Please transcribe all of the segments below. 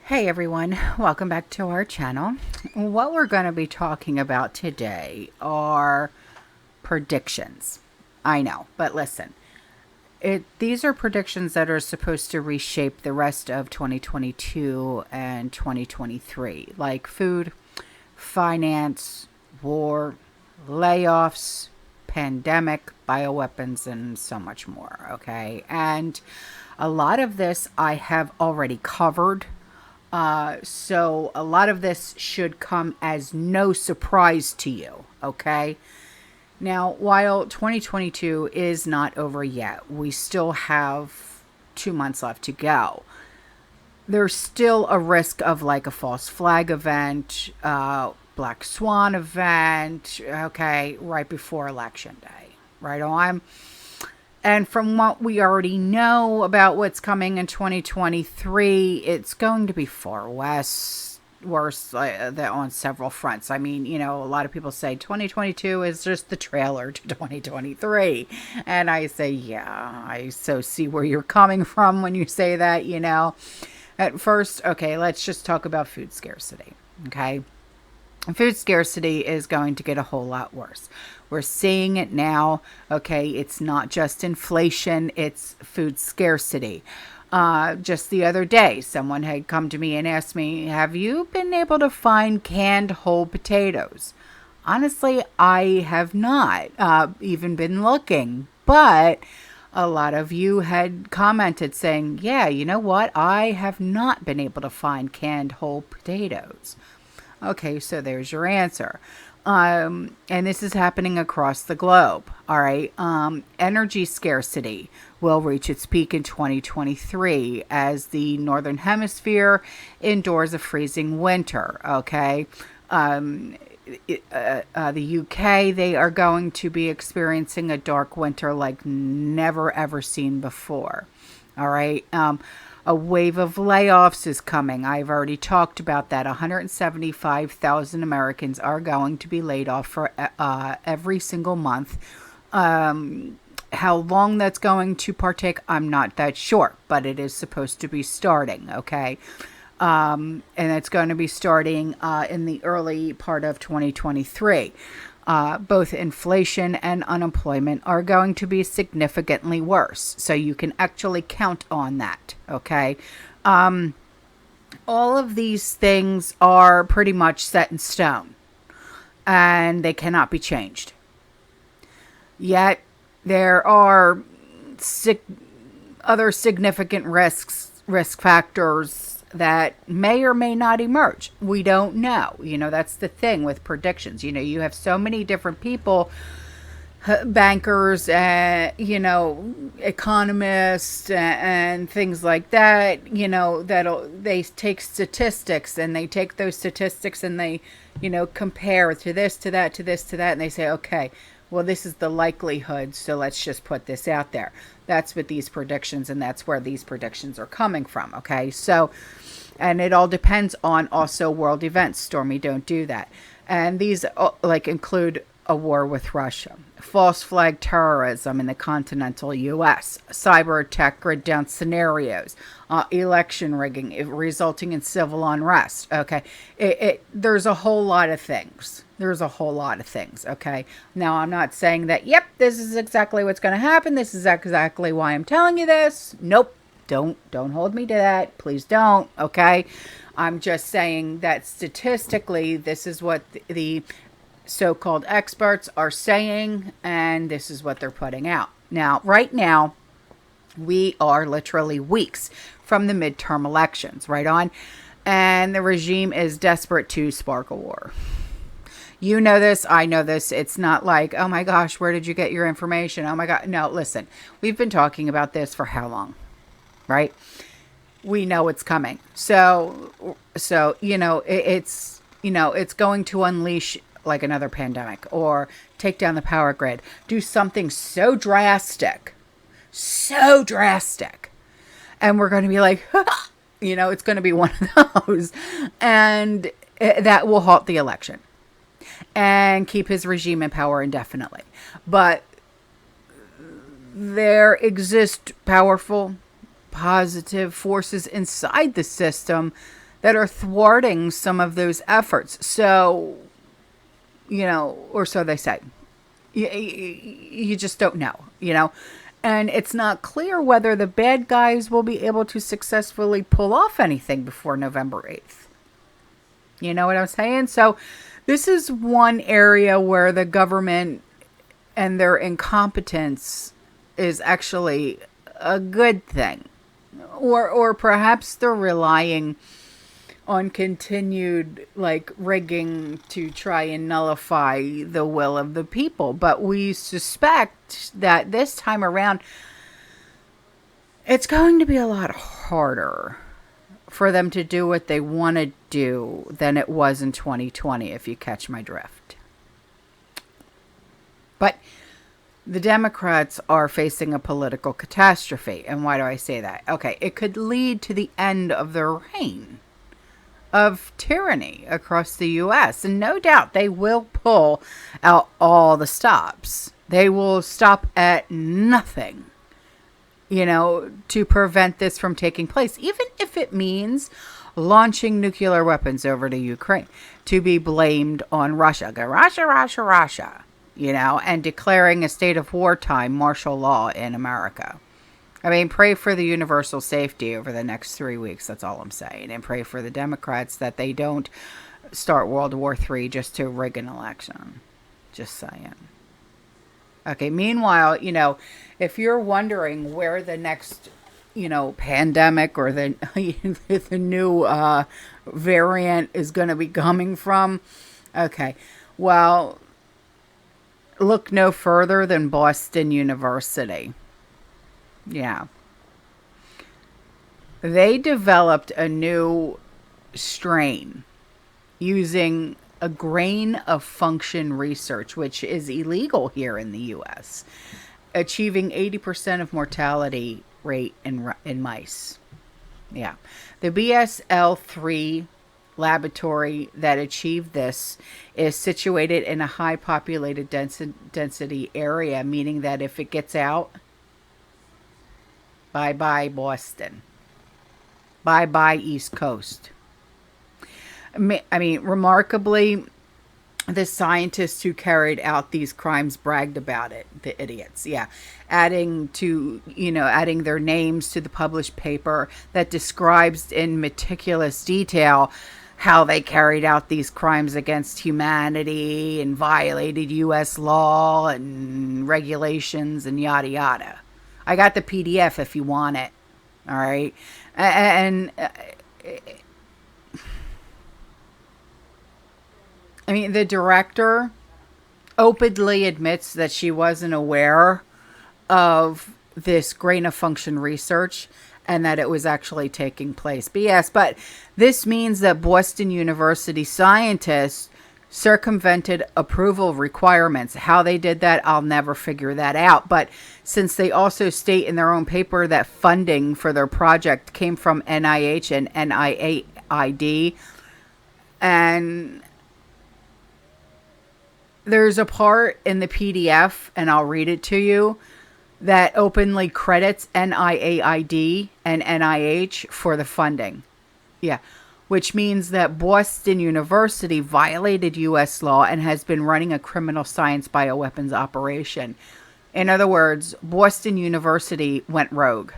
Hey everyone, welcome back to our channel. What we're going to be talking about today are predictions. I know, but listen, these are predictions that are supposed to reshape the rest of 2022 and 2023, like food, finance, war, layoffs, pandemic, bioweapons, and so much more, okay? And a lot of this I have already covered. So a lot of this should come as no surprise to you, okay? Now, while 2022 is not over yet, we still have 2 months left to go. There's still a risk of like a false flag event, black swan event, okay, right before election day, right on. And from what we already know about what's coming in 2023, it's going to be far worse on several fronts. I mean, you know, a lot of people say 2022 is just the trailer to 2023. And I say, yeah, I so see where you're coming from when you say that, you know. At first, okay, let's just talk about food scarcity, okay? Food scarcity is going to get a whole lot worse. We're seeing it now. Okay, it's not just inflation, it's food scarcity. Just the other day, someone had come to me and asked me, have you been able to find canned whole potatoes? Honestly, I have not even been looking, but a lot of you had commented saying, yeah, you know what? I have not been able to find canned whole potatoes. Okay, so there's your answer. And this is happening across the globe. All right. Energy scarcity will reach its peak in 2023 as the Northern Hemisphere endures a freezing winter. Okay. The UK, they are going to be experiencing a dark winter like never ever seen before. All right. A wave of layoffs is coming. I've already talked about that. 175,000 Americans are going to be laid off for every single month. How long that's going to partake, I'm not that sure, but it is supposed to be starting, okay? And it's going to be starting in the early part of 2023. Both inflation and unemployment are going to be significantly worse. So you can actually count on that. Okay. All of these things are pretty much set in stone and they cannot be changed. Yet there are other significant risk factors that may or may not emerge. We don't know. You know, that's the thing with predictions. You know, you have so many different people, bankers, you know, economists and things like that, you know, they take statistics and they take those statistics and they, you know, compare to this, to that, to this, to that. And they say, okay, well, this is the likelihood. So let's just put this out there. That's what these predictions, and that's where these predictions are coming from. Okay. So, and it all depends on also world events. Stormy, don't do that. And these like include a war with Russia, false flag terrorism in the continental U.S., cyber attack grid down scenarios, election rigging resulting in civil unrest. Okay. There's a whole lot of things. There's a whole lot of things. Okay. Now, I'm not saying that, yep, this is exactly what's going to happen. This is exactly why I'm telling you this. Nope. Don't hold me to that. Please don't. Okay. I'm just saying that statistically, this is what the so-called experts are saying, and this is what they're putting out. Now, right now, we are literally weeks from the midterm elections, right on? And the regime is desperate to spark a war. You know this. I know this. It's not like, oh my gosh, where did you get your information? Oh my God. No, listen, we've been talking about this for how long? Right? We know it's coming. So, you know, it's going to unleash like another pandemic or take down the power grid, do something so drastic. And we're going to be like, you know, it's going to be one of those. And that will halt the election and keep his regime in power indefinitely. But there exist powerful, positive forces inside the system that are thwarting some of those efforts. So, or so they say. You just don't know, And it's not clear whether the bad guys will be able to successfully pull off anything before November 8th. You know what I'm saying? So this is one area where the government and their incompetence is actually a good thing. Or perhaps they're relying on continued rigging to try and nullify the will of the people. But we suspect that this time around, it's going to be a lot harder for them to do what they want to do than it was in 2020, if you catch my drift. But the Democrats are facing a political catastrophe. And why do I say that? Okay, it could lead to the end of their reign of tyranny across the U.S. And no doubt they will pull out all the stops. They will stop at nothing, to prevent this from taking place, even if it means launching nuclear weapons over to Ukraine to be blamed on Russia. Go Russia, Russia, Russia, and declaring a state of wartime martial law in America. I mean, pray for the universal safety over the next 3 weeks. That's all I'm saying. And pray for the Democrats that they don't start World War III just to rig an election. Just saying. Okay, meanwhile, if you're wondering where the next, pandemic or the, the new variant is going to be coming from, okay, well, look no further than Boston University. Yeah. They developed a new strain using a grain of function research, which is illegal here in the U.S., achieving 80% of mortality rate in mice. Yeah. The BSL-3 laboratory that achieved this is situated in a high populated density area, meaning that if it gets out, bye-bye Boston. Bye-bye East Coast. I mean, remarkably, the scientists who carried out these crimes bragged about it, the idiots. Yeah. Adding their names to the published paper that describes in meticulous detail how they carried out these crimes against humanity and violated U.S. law and regulations and yada yada. I got the PDF if you want it. All right. And I mean, the director openly admits that she wasn't aware of this grain of function research and that it was actually taking place. BS. But this means that Boston University scientists circumvented approval requirements. How they did that, I'll never figure that out. But since they also state in their own paper that funding for their project came from NIH and NIAID, and there's a part in the PDF, and I'll read it to you, that openly credits NIAID and NIH for the funding. Yeah. Which means that Boston University violated U.S. law and has been running a criminal science bioweapons operation. In other words, Boston University went rogue.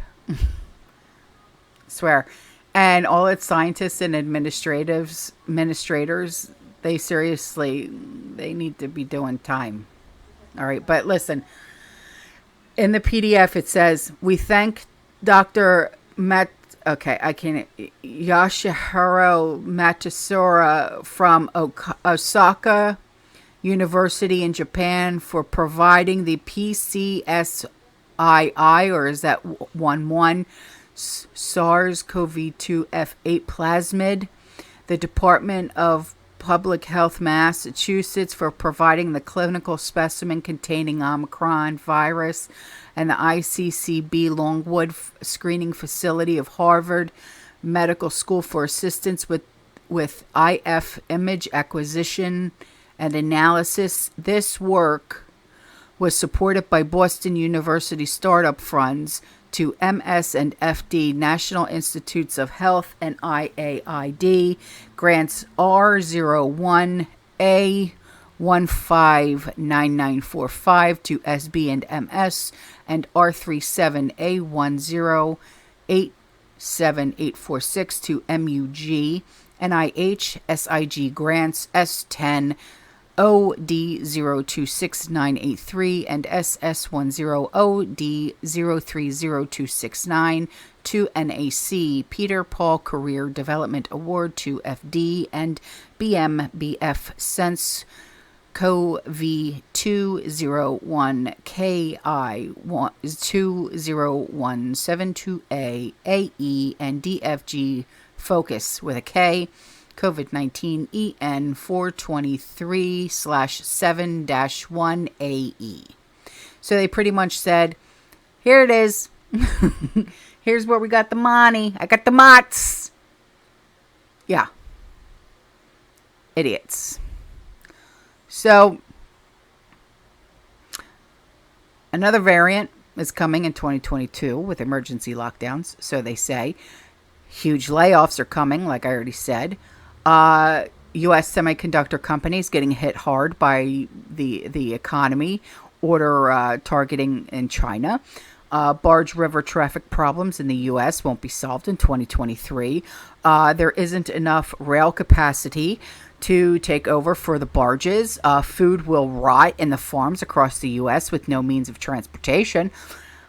Swear. And all its scientists and administrators, they need to be doing time. All right. But listen, in the PDF, it says, we thank Dr. Yoshihiro Matsuura from Osaka University in Japan for providing the PCSII, or is that 11, SARS-CoV-2 F8 plasmid, the Department of Public Health Massachusetts for providing the clinical specimen containing Omicron virus, and the ICCB Longwood Screening Facility of Harvard Medical School for assistance with IF image acquisition and analysis. This work was supported by Boston University startup funds to MS and FD, National Institutes of Health and IAID. Grants R01A 159945 to SB and MS, and R37A1087846 to MUG. NIH SIG grants S10 OD026983 and SS10OD030269 to NAC, Peter Paul Career Development Award to FD, and BMBF Sense CoV201KI20172A AE, and DFG Focus with a K, COVID-19 EN 423/7-1AE. So they pretty much said, here it is. Here's where we got the money. I got the mots. Yeah. Idiots. So another variant is coming in 2022 with emergency lockdowns, so they say. Huge layoffs are coming, like I already said. U.S. semiconductor companies getting hit hard by the economy, order targeting in China. Barge river traffic problems in the U.S. won't be solved in 2023. There isn't enough rail capacity to take over for the barges. Food will rot in the farms across the U.S. with no means of transportation.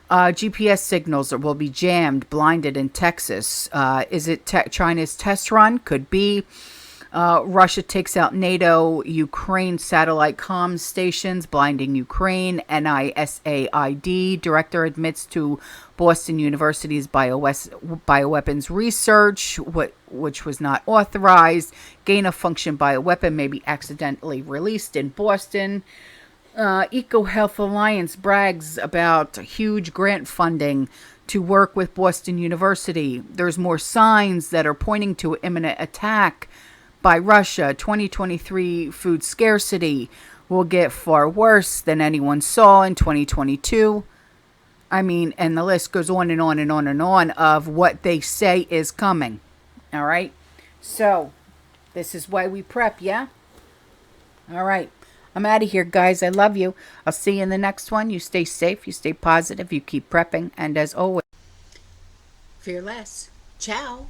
GPS signals will be jammed, blinded in Texas. Is it China's test run? Could be. Russia takes out NATO, Ukraine satellite comms stations, blinding Ukraine. NISAID director admits to Boston University's bioweapons research, which was not authorized. Gain-of-function bioweapon may be accidentally released in Boston. EcoHealth Alliance brags about huge grant funding to work with Boston University. There's more signs that are pointing to imminent attack by Russia. 2023 food scarcity will get far worse than anyone saw in 2022. I mean, and the list goes on and on and on and on of what they say is coming. All right. So this is why we prep. Yeah. All right. I'm out of here, guys. I love you. I'll see you in the next one. You stay safe. You stay positive. You keep prepping. And as always, fear less. Ciao.